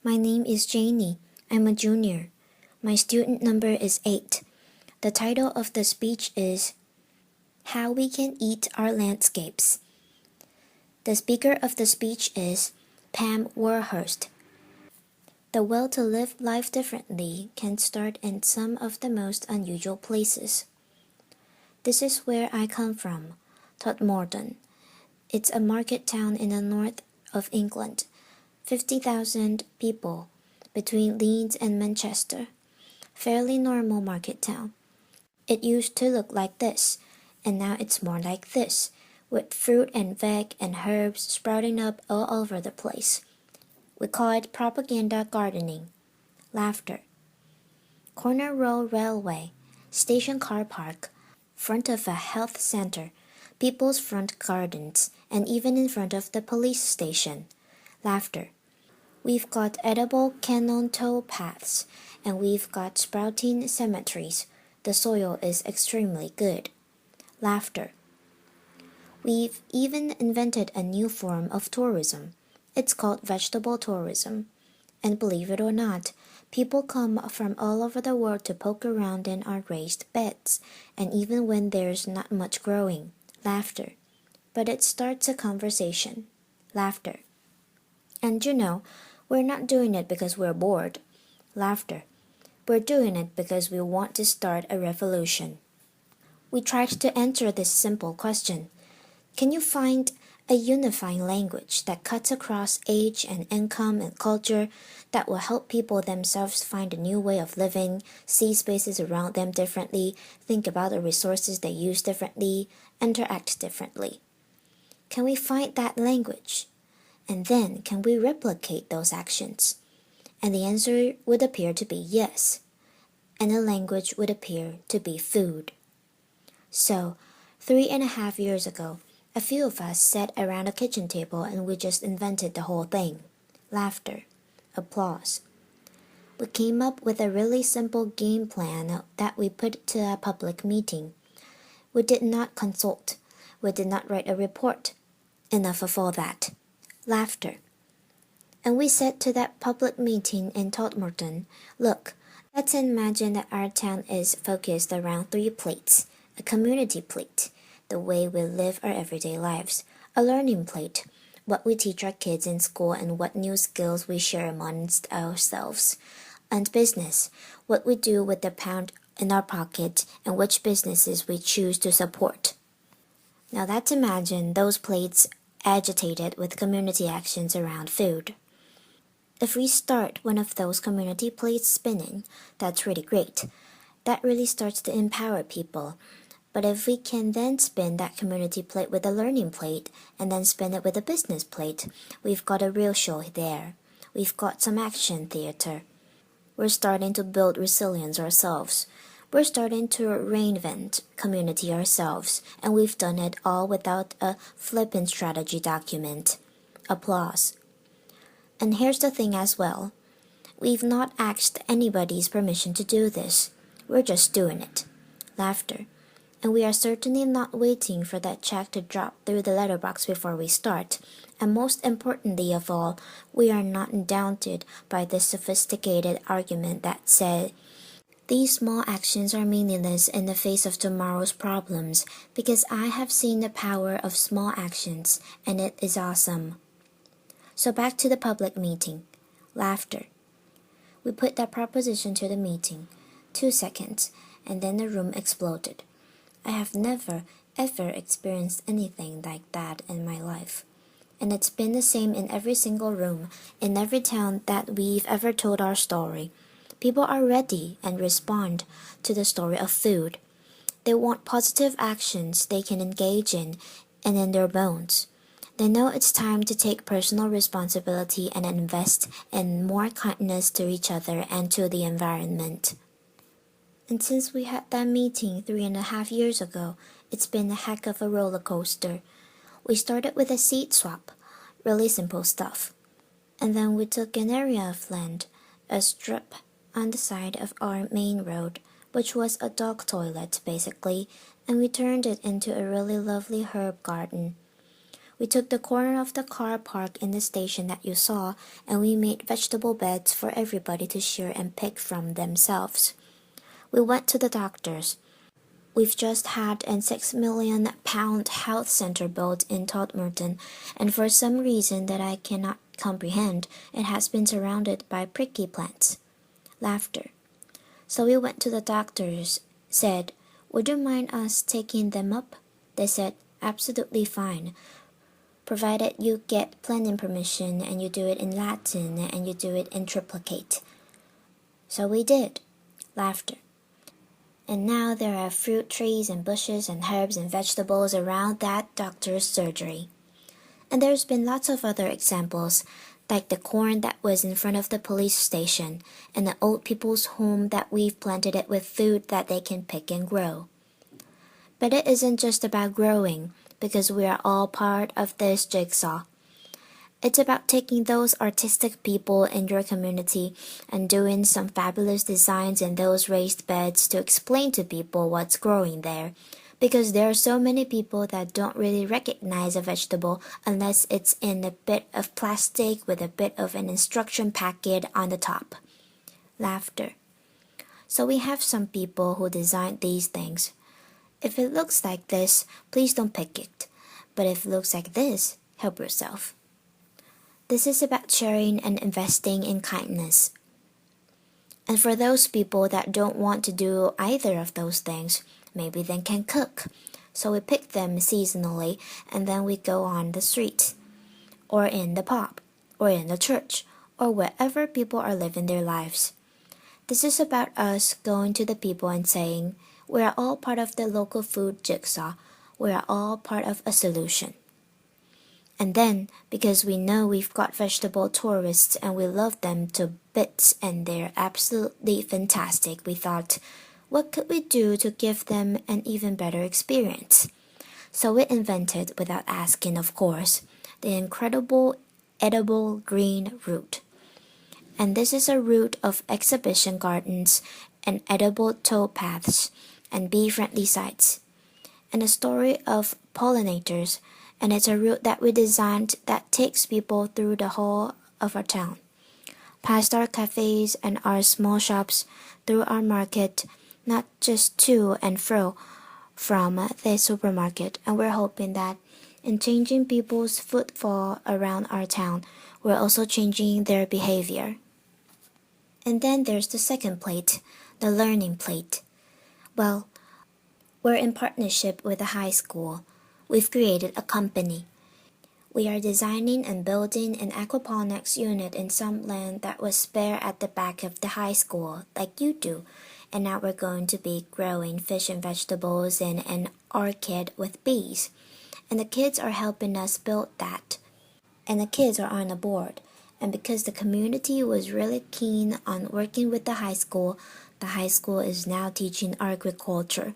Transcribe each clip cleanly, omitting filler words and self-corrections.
My name is Janie. I'm a junior. My student number is 8. The title of the speech is How We Can Eat Our Landscapes. The speaker of the speech is Pam Wurhurst. The will to live life differently can start in some of the most unusual places. This is where I come from, Todmorden. It's a market town in the north of England. 50,000 people between Leeds and Manchester. Fairly normal market town. It used to look like this, and now it's more like this, with fruit and veg and herbs sprouting up all over the place. We call it propaganda gardening. Laughter. Corner Row Railway, station car park, front of a health center, people's front gardens, and even in front of the police station. Laughter. We've got edible cannon tow paths, and we've got sprouting cemeteries. The soil is extremely good. Laughter. We've even invented a new form of tourism. It's called vegetable tourism. And believe it or not, people come from all over the world to poke around in our raised beds, and even when there's not much growing. Laughter. But it starts a conversation. Laughter. And you know, we're not doing it because we're bored. Laughter. We're doing it because we want to start a revolution. We tried to answer this simple question. Can you find a unifying language that cuts across age and income and culture that will help people themselves find a new way of living, see spaces around them differently, think about the resources they use differently, interact differently? Can we find that language? And then can we replicate those actions? And the answer would appear to be yes. And the language would appear to be food. So, 3.5 years ago, a few of us sat around a kitchen table and we just invented the whole thing. Laughter. Applause. We came up with a really simple game plan that we put to a public meeting. We did not consult. We did not write a report. Enough of all that. Laughter. And we said to that public meeting in Todmorden, look, let's imagine that our town is focused around 3 plates. A community plate, the way we live our everyday lives. A learning plate, what we teach our kids in school and what new skills we share amongst ourselves. And business, what we do with the pound in our pocket and which businesses we choose to support. Now let's imagine those plates agitated with community actions around food. If we start one of those community plates spinning, that's really great. That really starts to empower people. But if we can then spin that community plate with a learning plate and then spin it with a business plate, we've got a real show there. We've got some action theater. We're starting to build resilience ourselves. We're starting to reinvent community ourselves, and we've done it all without a flippant strategy document. Applause. And here's the thing as well. We've not asked anybody's permission to do this. We're just doing it. Laughter. And we are certainly not waiting for that check to drop through the letterbox before we start. And most importantly of all, we are not daunted by this sophisticated argument that said, these small actions are meaningless in the face of tomorrow's problems because I have seen the power of small actions and it is awesome. So back to the public meeting. Laughter. We put that proposition to the meeting. 2 seconds, and then the room exploded. I have never, ever experienced anything like that in my life. And it's been the same in every single room, in every town that we've ever told our story. People are ready and respond to the story of food. They want positive actions they can engage in and in their bones. They know it's time to take personal responsibility and invest in more kindness to each other and to the environment. And since we had that meeting 3.5 years ago, it's been a heck of a roller coaster. We started with a seed swap, really simple stuff. And then we took an area of land, a strip on the side of our main road, which was a dog toilet basically, and we turned it into a really lovely herb garden. We took the corner of the car park in the station that you saw, and we made vegetable beds for everybody to share and pick from themselves. We went to the doctors. We've just had a £6 million health centre built in Todmorden, and for some reason that I cannot comprehend, it has been surrounded by prickly plants. Laughter. So we went to the doctors, said, "Would you mind us taking them up?" They said, "Absolutely fine, provided you get planning permission and you do it in Latin and you do it in triplicate." So we did. Laughter. And now there are fruit trees and bushes and herbs and vegetables around that doctor's surgery. And there's been lots of other examples, like the corn that was in front of the police station, and the old people's home that we've planted it with food that they can pick and grow. But it isn't just about growing, because we are all part of this jigsaw. It's about taking those artistic people in your community and doing some fabulous designs in those raised beds to explain to people what's growing there, because there are so many people that don't really recognize a vegetable unless it's in a bit of plastic with a bit of an instruction packet on the top. Laughter. So we have some people who designed these things. If it looks like this, please don't pick it. But if it looks like this, help yourself. This is about sharing and investing in kindness. And for those people that don't want to do either of those things, maybe they can cook. So we pick them seasonally and then we go on the street, or in the pub, or in the church, or wherever people are living their lives. This is about us going to the people and saying, we are all part of the local food jigsaw. We are all part of a solution. And then, because we know we've got vegetable tourists and we love them to bits and they're absolutely fantastic, we thought, what could we do to give them an even better experience? So we invented, without asking of course, the incredible edible green route. And this is a route of exhibition gardens and edible towpaths and bee-friendly sites, and a story of pollinators, and it's a route that we designed that takes people through the whole of our town, past our cafes and our small shops, through our market, not just to and fro from the supermarket. And we're hoping that in changing people's footfall around our town, we're also changing their behavior. And then there's the second plate, the learning plate. Well, we're in partnership with the high school. We've created a company. We are designing and building an aquaponics unit in some land that was spare at the back of the high school, like you do. And now we're going to be growing fish and vegetables in an orchid with bees. And the kids are helping us build that. And the kids are on the board. And because the community was really keen on working with the high school is now teaching agriculture.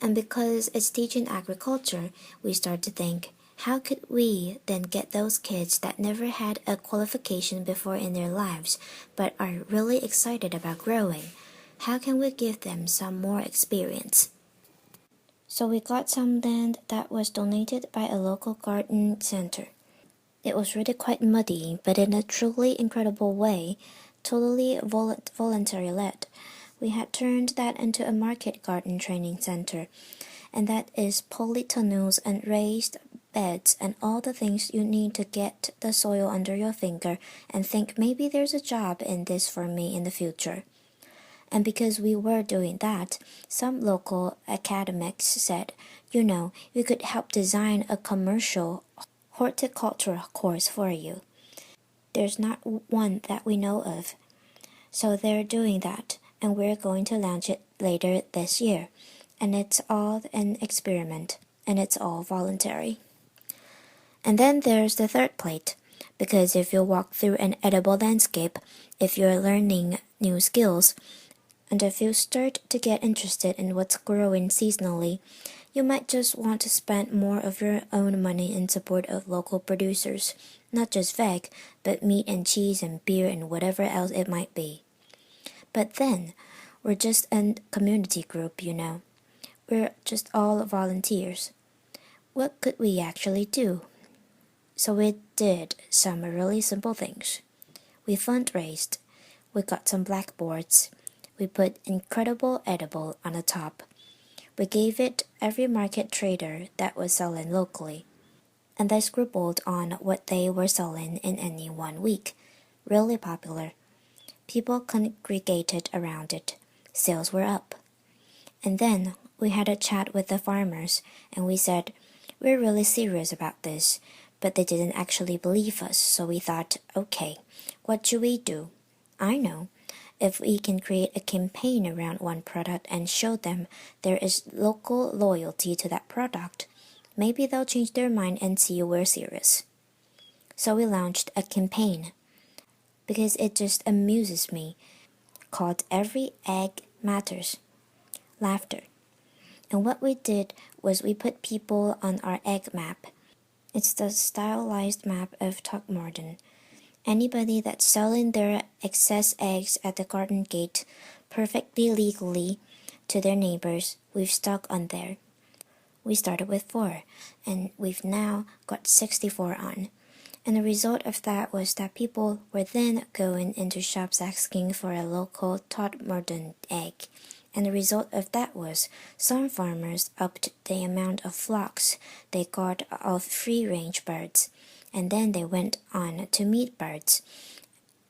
And because it's teaching agriculture, we start to think, how could we then get those kids that never had a qualification before in their lives, but are really excited about growing? How can we give them some more experience? So we got some land that was donated by a local garden center. It was really quite muddy, but in a truly incredible way, totally voluntary-led. We had turned that into a market garden training center, and that is polytunnels and raised beds and all the things you need to get the soil under your finger and think maybe there's a job in this for me in the future. And because we were doing that, some local academics said, you could help design a commercial horticulture course for you. There's not one that we know of. So they're doing that, and we're going to launch it later this year. And it's all an experiment, and it's all voluntary. And then there's the third plate, because if you walk through an edible landscape, if you're learning new skills, and if you start to get interested in what's growing seasonally, you might just want to spend more of your own money in support of local producers, not just veg, but meat and cheese and beer and whatever else it might be. But then, we're just a community group, We're just all volunteers. What could we actually do? So we did some really simple things. We fundraised. We got some blackboards. We put incredible edible on the top. We gave it every market trader that was selling locally. And they scribbled on what they were selling in any one week. Really popular. People congregated around it. Sales were up. And then we had a chat with the farmers and we said, we're really serious about this, but they didn't actually believe us, so we thought, okay, what should we do? I know. If we can create a campaign around one product and show them there is local loyalty to that product, maybe they'll change their mind and see we're serious. So we launched a campaign, because it just amuses me, called Every Egg Matters. Laughter. And what we did was we put people on our egg map. It's the stylized map of Throckmorton. Anybody that's selling their excess eggs at the garden gate perfectly legally to their neighbors, we've stuck on there. We started with 4, and we've now got 64 on. And the result of that was that people were then going into shops asking for a local Throckmorton egg. And the result of that was some farmers upped the amount of flocks they got of free-range birds, and then they went on to meat birds.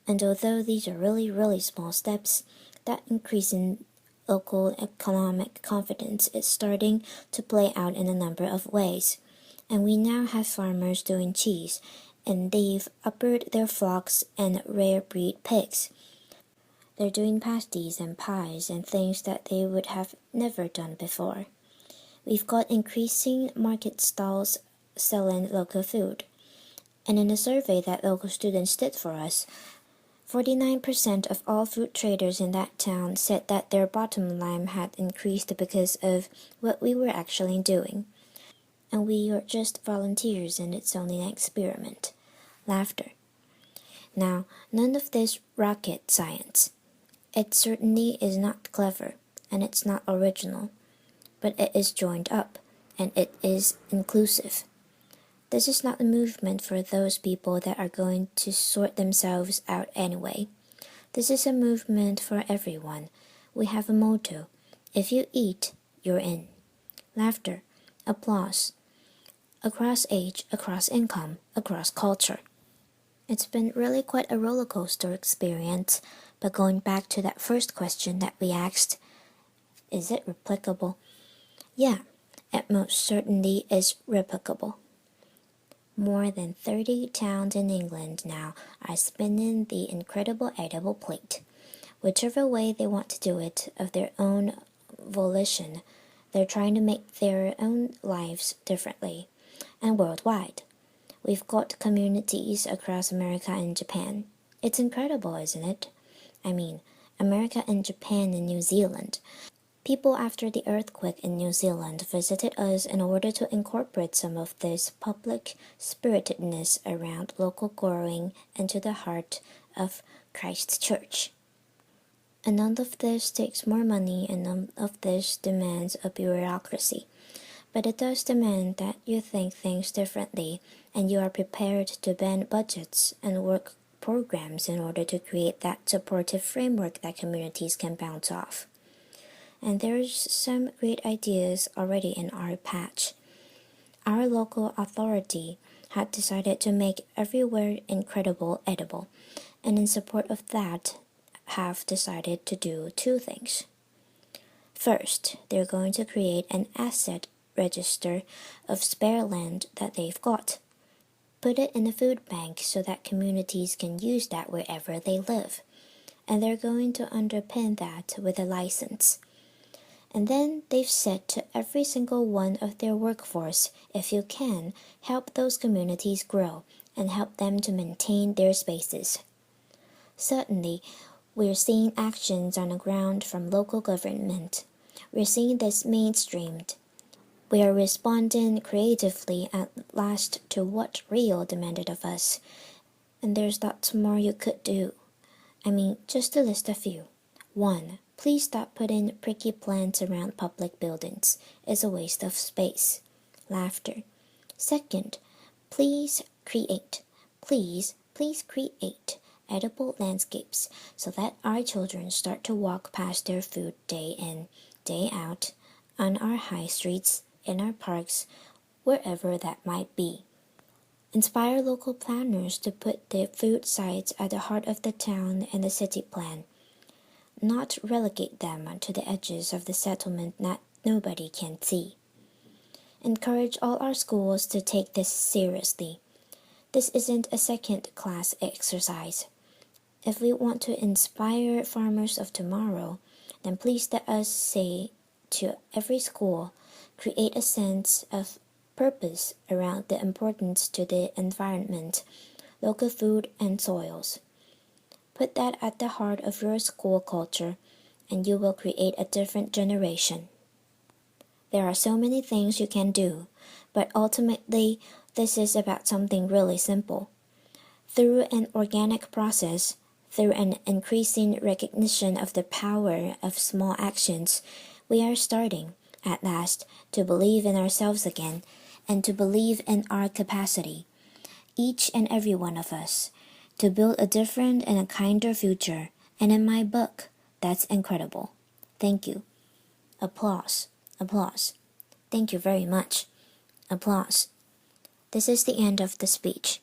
And although these are really, really small steps, that increase in local economic confidence is starting to play out in a number of ways. And we now have farmers doing cheese, and they've uppered their flocks and rare breed pigs. They're doing pasties and pies and things that they would have never done before. We've got increasing market stalls selling local food. And in a survey that local students did for us, 49% of all food traders in that town said that their bottom line had increased because of what we were actually doing. And we are just volunteers and it's only an experiment. Laughter. Now, none of this rocket science. It certainly is not clever, and it's not original, but it is joined up, and it is inclusive. This is not a movement for those people that are going to sort themselves out anyway. This is a movement for everyone. We have a motto. If you eat, you're in. Laughter, applause. Across age, across income, across culture. It's been really quite a roller coaster experience, but going back to that first question that we asked, is it replicable? Yeah, it most certainly is replicable. More than 30 towns in England now are spinning the incredible edible plate. Whichever way they want to do it of their own volition, they're trying to make their own lives differently, and worldwide. We've got communities across America and Japan. It's incredible, isn't it? I mean, America and Japan and New Zealand. People after the earthquake in New Zealand visited us in order to incorporate some of this public spiritedness around local growing into the heart of Christ's Church. And none of this takes more money, and none of this demands a bureaucracy. But it does demand that you think things differently, and you are prepared to bend budgets and work programs in order to create that supportive framework that communities can bounce off. And there's some great ideas already in our patch. Our local authority had decided to make everywhere incredible edible, and in support of that, have decided to do 2 things. First, they're going to create an asset register of spare land that they've got. Put it in a food bank so that communities can use that wherever they live. And they're going to underpin that with a license. And then they've said to every single one of their workforce, if you can, help those communities grow and help them to maintain their spaces. Certainly, we're seeing actions on the ground from local government. We're seeing this mainstreamed. We are responding creatively at last to what Rio demanded of us. And there's lots more you could do. I mean, just to list a few. 1. Please stop putting pricky plants around public buildings. It's a waste of space. Laughter. 2nd, please Create. Please create edible landscapes so that our children start to walk past their food day in, day out, on our high streets, in our parks, wherever that might be. Inspire local planners to put the food sites at the heart of the town and the city plan, not relegate them to the edges of the settlement that nobody can see. Encourage all our schools to take this seriously. This isn't a second-class exercise. If we want to inspire farmers of tomorrow, then please let us say to every school, create a sense of purpose around the importance to the environment, local food and soils. Put that at the heart of your school culture, and you will create a different generation. There are so many things you can do, but ultimately, this is about something really simple. Through an organic process, through an increasing recognition of the power of small actions, we are starting, at last, to believe in ourselves again and to believe in our capacity, each and every one of us, to build a different and a kinder future. And in my book, that's incredible. Thank you. Applause. Applause. Thank you very much. Applause. This is the end of the speech.